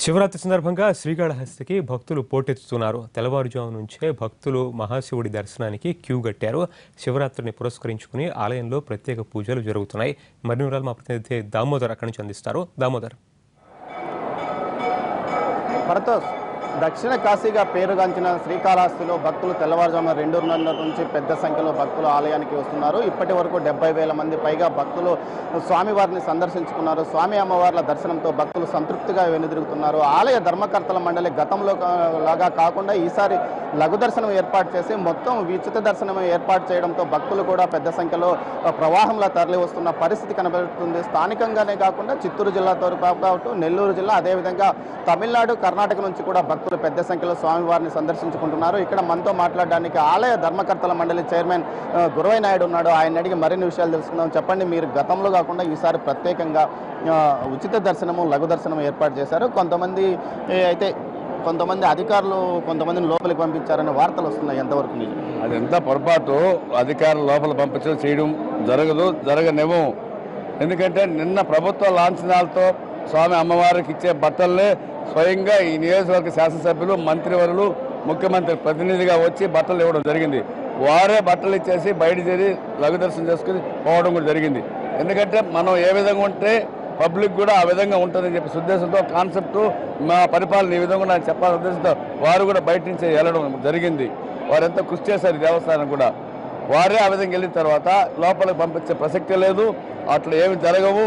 శివరాత్రి సందర్భంగా శ్రీకాళహస్తికి భక్తులు పోటెత్తుతున్నారు. తెల్లవారుజాము నుంచే భక్తులు మహాశివుడి దర్శనానికి క్యూ కట్టారు. శివరాత్రిని పురస్కరించుకుని ఆలయంలో ప్రత్యేక పూజలు జరుగుతున్నాయి. మరిన్ని వివరాలు మా ప్రతినిధి దామోదర్ అక్కడి నుంచి అందిస్తారు. దామోదర్. దక్షిణ కాశీగా పేరుగాంచిన శ్రీకాళహస్తిలో భక్తులు తెల్లవారుజామున 2:30 నుంచి పెద్ద సంఖ్యలో భక్తులు ఆలయానికి వస్తున్నారు. ఇప్పటి వరకు 70,000 మంది పైగా భక్తులు స్వామివారిని సందర్శించుకున్నారు. స్వామి అమ్మవార్ల దర్శనంతో భక్తులు సంతృప్తిగా వెనుదిరుగుతున్నారు. ఆలయ ధర్మకర్తల మండలి గతంలో లాగా కాకుండా ఈసారి లఘు దర్శనం ఏర్పాటు చేసి మొత్తం ఉచిత దర్శనం ఏర్పాటు చేయడంతో భక్తులు కూడా పెద్ద సంఖ్యలో ప్రవాహంలో తరలి వస్తున్న పరిస్థితి కనబడుతుంది. స్థానికంగానే కాకుండా చిత్తూరు జిల్లాతో పాటు నెల్లూరు జిల్లా, అదేవిధంగా తమిళనాడు, కర్ణాటక నుంచి కూడా భక్తులు పెద్ద సంఖ్యలో స్వామివారిని సందర్శించుకుంటున్నారు. ఇక్కడ మనతో మాట్లాడడానికి ఆలయ ధర్మకర్తల మండలి చైర్మన్ గురవై నాయుడు ఉన్నాడు. ఆయన అడిగి మరిన్ని విషయాలు తెలుసుకుందాం. చెప్పండి, మీరు గతంలో కాకుండా ఈసారి ప్రత్యేకంగా ఉచిత దర్శనము, లఘు దర్శనం ఏర్పాటు చేశారు. కొంతమంది అధికారులు కొంతమందిని లోపలికి పంపించారనే వార్తలు వస్తున్నాయి. ఎంతవరకు మీరు అది ఎంత పొరపాటు? అధికారులు లోపల పంపించడం చేయడం జరగనివ్వం. ఎందుకంటే నిన్న ప్రభుత్వ లాంఛనాలతో స్వామి అమ్మవారికి ఇచ్చే బట్టలనే స్వయంగా ఈ నియోజకవర్గ శాసనసభ్యులు, మంత్రివర్యులు, ముఖ్యమంత్రి ప్రతినిధిగా వచ్చి బట్టలు ఇవ్వడం జరిగింది. వారే బట్టలు ఇచ్చేసి బయట చేరి లఘు దర్శనం చేసుకుని పోవడం కూడా జరిగింది. ఎందుకంటే మనం ఏ విధంగా ఉంటే పబ్లిక్ కూడా ఆ విధంగా ఉంటుందని చెప్పి ఉద్దేశంతో కాన్సెప్ట్ మా పరిపాలన ఈ విధంగా నాకు చెప్పాలనే ఉద్దేశంతో వారు కూడా బయట నుంచి వెళ్ళడం జరిగింది. వారు ఎంతో కృషి చేశారు దేవస్థానం కూడా. వారే ఆ విధంగా వెళ్ళిన తర్వాత లోపలికి పంపించే ప్రసక్తి లేదు. అట్లా ఏమి జరగవు.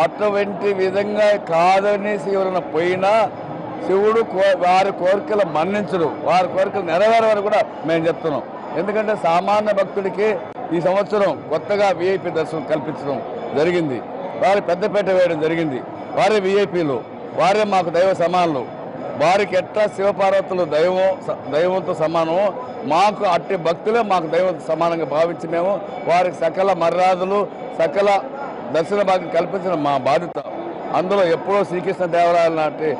అటువంటి విధంగా కాదని ఎవరైనా పోయినా శివుడు వారి కోరికలు మన్నించడు. వారి కోరికలు నెరవేరవని కూడా మేము చెప్తున్నాం. ఎందుకంటే సామాన్య భక్తుడికి ఈ సంవత్సరం కొత్తగా విఐపి దర్శనం కల్పించడం జరిగింది. వారి పెద్దపేట వేయడం జరిగింది. వారే విఐపీలు, వారే మాకు దైవ సమానులు. వారికి ఎట్లా శివపార్వతులు దైవంతో సమానము, మాకు అట్టి భక్తులే మాకు దైవంతో సమానంగా భావించి మేము వారికి సకల మర్యాదలు, సకల దర్శన భాగ్యం కల్పించడం మా బాధ్యత. అందులో ఎప్పుడో శ్రీకృష్ణ దేవరాయల నాటి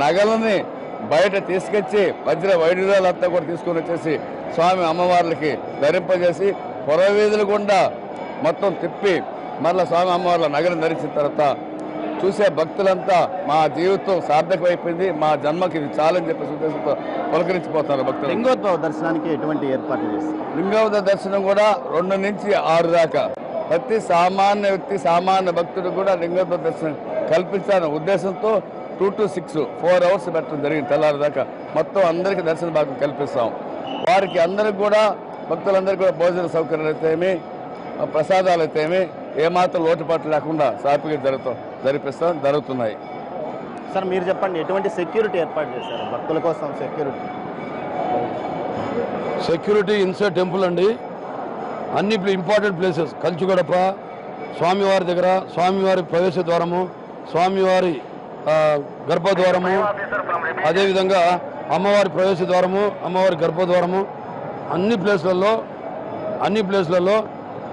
నగలని బయట తీసుకొచ్చి వజ్ర వైఢూర్యాలంతా కూడా తీసుకొని వచ్చేసి స్వామి అమ్మవార్లకి ధరింపజేసి పొరవీధులు గుండా మొత్తం తిప్పి మరలా స్వామి అమ్మవార్ల నగరం ధరించిన తర్వాత చూసే భక్తులంతా మా జీవితం సార్థకమైపోయింది, మా జన్మకి ఇది చాలని చెప్పేసి ఉద్దేశంతో పులకరించిపోతున్నారు భక్తులు. లింగోద్భవ దర్శనానికి ఎటువంటి ఏర్పాట్లు చేస్తారు? లింగోద్భవ దర్శనం కూడా 2 నుంచి 6 దాకా ప్రతి సామాన్య వ్యక్తి, సామాన్య భక్తుడు కూడా లింగోద్భవ దర్శనం కల్పించాలనే ఉద్దేశంతో 2 to 6 4 hours పెట్టడం జరిగింది. తెల్లారి దాకా మొత్తం అందరికీ దర్శన భాగం కల్పిస్తాం. వారికి అందరికి కూడా భక్తులందరికీ కూడా భోజన సౌకర్యాలు అయితేమి, ప్రసాదాలు అయితేమి ఏమాత్రం లోటుపాట్లు లేకుండా సాపిగా జరుగుతున్నాయి. సార్, మీరు చెప్పండి, ఎటువంటి సెక్యూరిటీ ఏర్పాటు చేశారు భక్తుల కోసం? సెక్యూరిటీ ఇన్సైడ్ టెంపుల్ అండి. అన్ని ఇంపార్టెంట్ ప్లేసెస్, కంచుగడప, స్వామివారి దగ్గర స్వామివారి ప్రవేశ ద్వారము, స్వామివారి గర్భద్వారము, అదేవిధంగా అమ్మవారి ప్రవేశ ద్వారము, అమ్మవారి గర్భద్వారము, అన్ని ప్లేస్లలో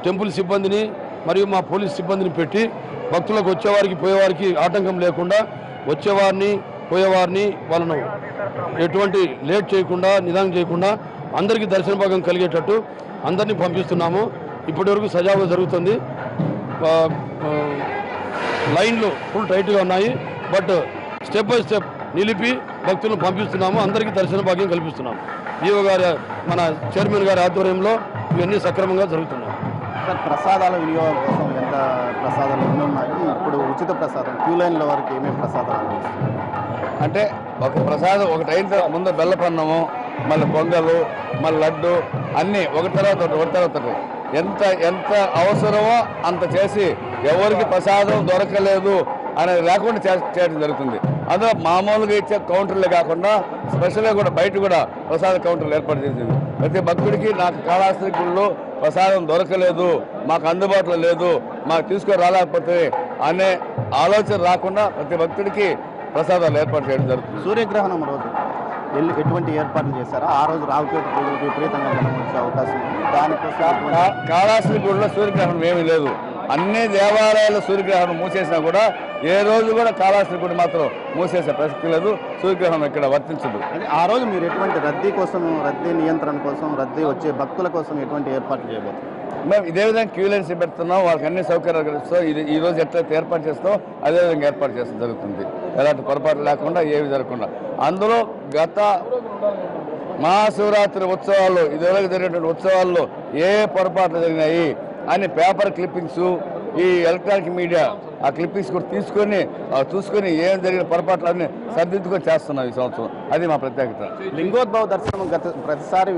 టెంపుల్ సిబ్బందిని మరియు మా పోలీస్ సిబ్బందిని పెట్టి భక్తులకు వచ్చేవారికి పోయేవారికి ఆటంకం లేకుండా వచ్చేవారిని పోయేవారిని వాళ్ళను ఎటువంటి లేట్ చేయకుండా, నిదానం చేయకుండా అందరికీ దర్శన భాగం కలిగేటట్టు అందరినీ పంపిస్తున్నాము. ఇప్పటివరకు సజావుగా జరుగుతుంది. లైన్లు ఫుల్ టైట్గా ఉన్నాయి. బట్ స్టెప్ బై స్టెప్ నిలిపి భక్తులను పంపిస్తున్నాము. అందరికీ దర్శన భాగ్యం కల్పిస్తున్నాము. ఈవో గారి, మన చైర్మన్ గారి ఆధ్వర్యంలో ఇవన్నీ సక్రమంగా జరుగుతున్నాయి. సార్, ప్రసాదాల వినియోగం కోసం ఎంత ప్రసాదాలు ఉన్నాయి? ఇప్పుడు ఉచిత ప్రసాదం క్యూ లైన్ల వరకు ఏమేమి ప్రసాదాలు అంటే ఒక ప్రసాదం ఒకటి అయిన తర్వాత ముందు బెల్లపన్నము, మళ్ళీ పొంగలు, మళ్ళీ లడ్డు అన్నీ ఒక తర్వాత ఎంత అవసరమో అంత చేసి ఎవరికి ప్రసాదం దొరకలేదు అనేది లేకుండా చేయడం జరుగుతుంది. అందులో మామూలుగా ఇచ్చే కౌంటర్లే కాకుండా స్పెషల్గా కూడా బయట కూడా ప్రసాద కౌంటర్లు ఏర్పాటు చేసింది. ప్రతి భక్తుడికి నాకు కాళహస్తి గుళ్ళో ప్రసాదం దొరకలేదు, మాకు అందుబాటులో లేదు, మాకు తీసుకొని రాలేకపోతే అనే ఆలోచన రాకుండా ప్రతి భక్తుడికి ప్రసాదాలు ఏర్పాటు చేయడం జరుగుతుంది. సూర్యగ్రహణం రోజు ఎటువంటి ఏర్పాట్లు చేశారా? ఆ రోజు రావుకేతు పూజలు విపరీతంగా కనిపించే అవకాశం ఉంది. దానికోసం కాళహస్తి గుడిలో సూర్యగ్రహణం ఏమీ లేదు. అన్ని దేవాలయాల సూర్యగ్రహణం మూసేసినా కూడా ఏ రోజు కూడా కాళహస్తి గుడి మాత్రం మూసేసే ప్రసక్తి లేదు. సూర్యగ్రహణం ఇక్కడ వర్తించదు. ఆ రోజు మీరు ఎటువంటి రద్దీ నియంత్రణ కోసం, రద్దీ వచ్చే భక్తుల కోసం ఎటువంటి ఏర్పాట్లు చేయబోతున్నారు? మేము ఇదే విధంగా క్యూ లైన్స్ పెడుతున్నాం. వాళ్ళకి అన్ని సౌకర్యాలు కలుస్తాం. ఈ రోజు ఎట్లయితే ఏర్పాటు చేస్తాం అదేవిధంగా ఏర్పాటు చేస్తాం జరుగుతుంది. ఎలాంటి పొరపాటు లేకుండా ఏవి జరగకుండా. అందులో గత మహాశివరాత్రి ఉత్సవాల్లో ఇదివరకు జరిగినటువంటి ఉత్సవాల్లో ఏ పొరపాట్లు జరిగినాయి అని పేపర్ క్లిప్పింగ్స్, ఈ ఎలక్ట్రానిక్ మీడియా ఆ క్లిప్పింగ్స్ కూడా చూసుకొని ఏం జరిగిన పొరపాట్లన్నీ సరిదిద్దుకొని చేస్తున్నాం ఈ సంవత్సరం. అది మా ప్రత్యేకత. లింగోద్భవ దర్శనం ప్రతిసారి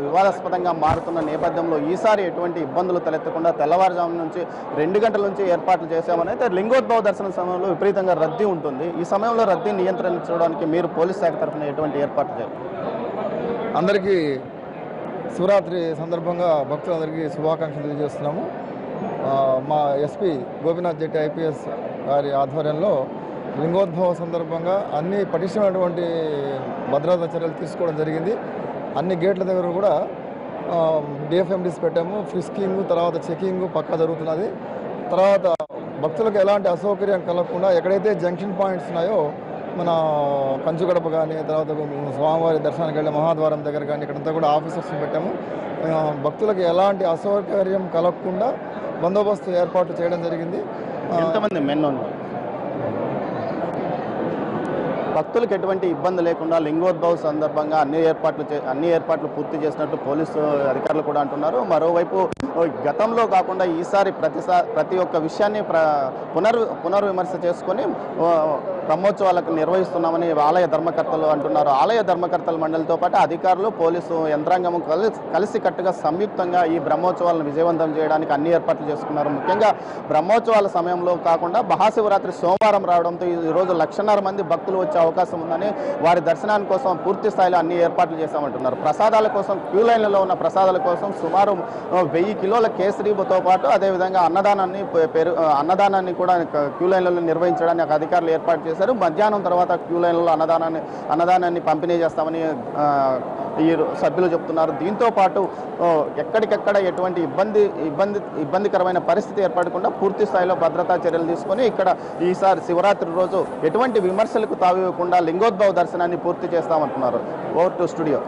వివాదాస్పదంగా మారుతున్న నేపథ్యంలో ఈసారి ఎటువంటి ఇబ్బందులు తలెత్తకుండా తెల్లవారుజాము నుంచి 2 గంటల నుంచి ఏర్పాట్లు చేశామని. అయితే లింగోద్భవ దర్శనం సమయంలో విపరీతంగా రద్దీ ఉంటుంది. ఈ సమయంలో రద్దీని నియంత్రించడానికి మీరు పోలీస్ శాఖ తరఫున ఎటువంటి ఏర్పాట్లు చేయాలి? అందరికీ శివరాత్రి సందర్భంగా భక్తులందరికీ శుభాకాంక్షలు తెలియజేస్తున్నాము. మా ఎస్పీ గోపీనాథ్ జెట్టి ఐపీఎస్ గారి ఆధ్వర్యంలో లింగోద్భవ సందర్భంగా అన్ని పటిష్టమైనటువంటి భద్రతా చర్యలు తీసుకోవడం జరిగింది. అన్ని గేట్ల దగ్గర కూడా డిఎఫ్ఎండీస్ పెట్టాము. ఫ్రిస్కింగ్, తర్వాత చెకింగ్ పక్కా జరుగుతున్నది. తర్వాత భక్తులకు ఎలాంటి అసౌకర్యం కలగకుండా ఎక్కడైతే జంక్షన్ పాయింట్స్ ఉన్నాయో మన కంచుగడప కానీ, తర్వాత స్వామివారి దర్శనానికి వెళ్ళే మహాద్వారం దగ్గర కానీ ఇక్కడంతా కూడా ఆఫీసర్స్ని పెట్టాము. భక్తులకు ఎలాంటి అసౌకర్యం కలగకుండా బందోబస్తు ఏర్పాటు చేయడం జరిగింది. ఎంతమంది మెన్ ఉన్నారు? భక్తులకు ఎటువంటి ఇబ్బంది లేకుండా లింగోద్భవ సందర్భంగా అన్ని ఏర్పాట్లు పూర్తి చేసినట్టు పోలీసు అధికారులు కూడా అంటున్నారు. మరోవైపు గతంలో కాకుండా ఈసారి ప్రతి ఒక్క విషయాన్ని పునర్విమర్శ చేసుకొని బ్రహ్మోత్సవాలకు నిర్వహిస్తున్నామని ఆలయ ధర్మకర్తలు అంటున్నారు. ఆలయ ధర్మకర్తల మండలితో పాటు అధికారులు, పోలీసు యంత్రాంగం కలిసికట్టుగా సంయుక్తంగా ఈ బ్రహ్మోత్సవాలను విజయవంతం చేయడానికి అన్ని ఏర్పాట్లు చేసుకున్నారు. ముఖ్యంగా బ్రహ్మోత్సవాల సమయంలో కాకుండా మహాశివరాత్రి సోమవారం రావడంతో ఈరోజు 1,50,000 మంది భక్తులు వచ్చే అవకాశం ఉందని వారి దర్శనాని కోసం పూర్తి స్థాయిలో అన్ని ఏర్పాట్లు చేశామంటున్నారు. ప్రసాదాల కోసం క్యూ లైన్లలో ఉన్న ప్రసాదాల కోసం సుమారు 1000 కిలోల కేసరితో పాటు అదేవిధంగా అన్నదానాన్ని కూడా క్యూ లైన్లలో నిర్వహించడానికి అధికారులు ఏర్పాటు చేశారు. మధ్యాహ్నం తర్వాత క్యూ లైన్లలో అన్నదానాన్ని పంపిణీ చేస్తామని ఈ సభ్యులు చెప్తున్నారు. దీంతో పాటు ఎక్కడికెక్కడ ఎటువంటి ఇబ్బందికరమైన పరిస్థితి ఏర్పడకుండా పూర్తి స్థాయిలో భద్రతా చర్యలు తీసుకొని ఇక్కడ ఈసారి శివరాత్రి రోజు ఎటువంటి విమర్శలకు తావివ్వకుండా లింగోద్భవ దర్శనాన్ని పూర్తి చేస్తామంటున్నారు. Over to studio.